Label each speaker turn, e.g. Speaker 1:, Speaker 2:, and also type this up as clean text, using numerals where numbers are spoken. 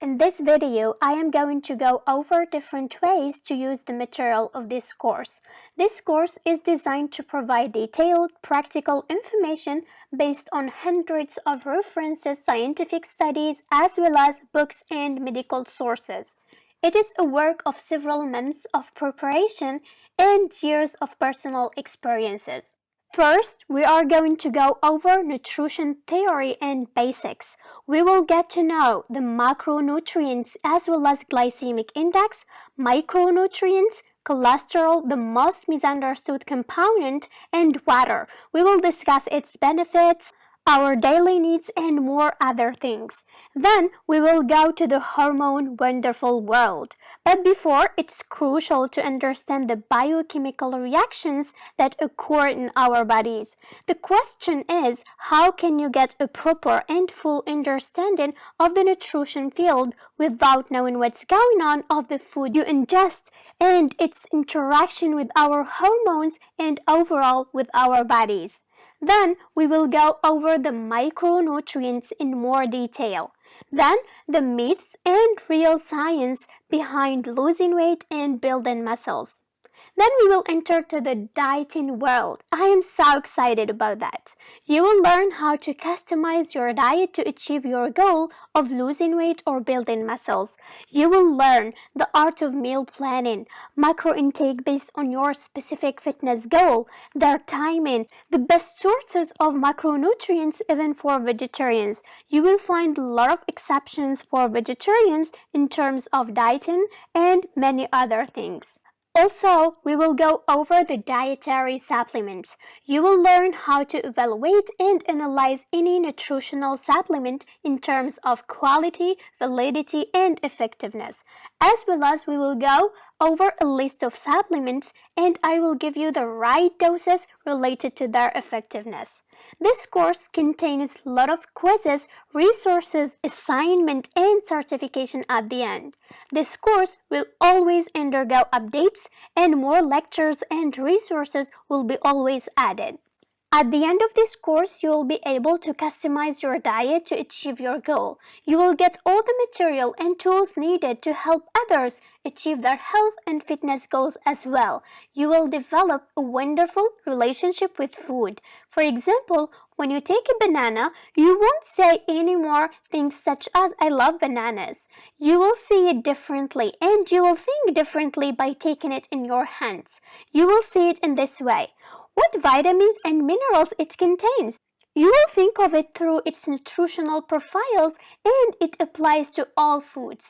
Speaker 1: In this video, I am going to go over different ways to use the material of this course. This course is designed to provide detailed, practical information based on hundreds of references, scientific studies, as well as books and medical sources. It is a work of several months of preparation and years of personal experiences. First, we are going to go over nutrition theory and basics. We will get to know the macronutrients as well as glycemic index, micronutrients, cholesterol, the most misunderstood component, and water. We will discuss its benefits, our daily needs, and more other things. Then we will go to the hormone wonderful world. But before, it's crucial to understand the biochemical reactions that occur in our bodies. The question is, how can you get a proper and full understanding of the nutrition field without knowing what's going on of the food you ingest and its interaction with our hormones and overall with our bodies? Then we will go over the micronutrients in more detail. Then the myths and real science behind losing weight and building muscles. Then we will enter to the dieting world. I am so excited about that. You will learn how to customize your diet to achieve your goal of losing weight or building muscles. You will learn the art of meal planning, macro intake based on your specific fitness goal, their timing, the best sources of macronutrients even for vegetarians. You will find a lot of exceptions for vegetarians in terms of dieting and many other things. Also, we will go over the dietary supplements. You will learn how to evaluate and analyze any nutritional supplement in terms of quality, validity, and effectiveness. As well as we will go over a list of supplements and I will give you the right doses related to their effectiveness. This course contains a lot of quizzes, resources, assignment, and certification at the end. This course will always undergo updates and more lectures and resources will be always added. At the end of this course, you will be able to customize your diet to achieve your goal. You will get all the material and tools needed to help others achieve their health and fitness goals as well. You will develop a wonderful relationship with food. For example, when you take a banana, you won't say anymore things such as "I love bananas." You will see it differently and you will think differently by taking it in your hands. You will see it in this way: what vitamins and minerals it contains. You will think of it through its nutritional profiles and it applies to all foods.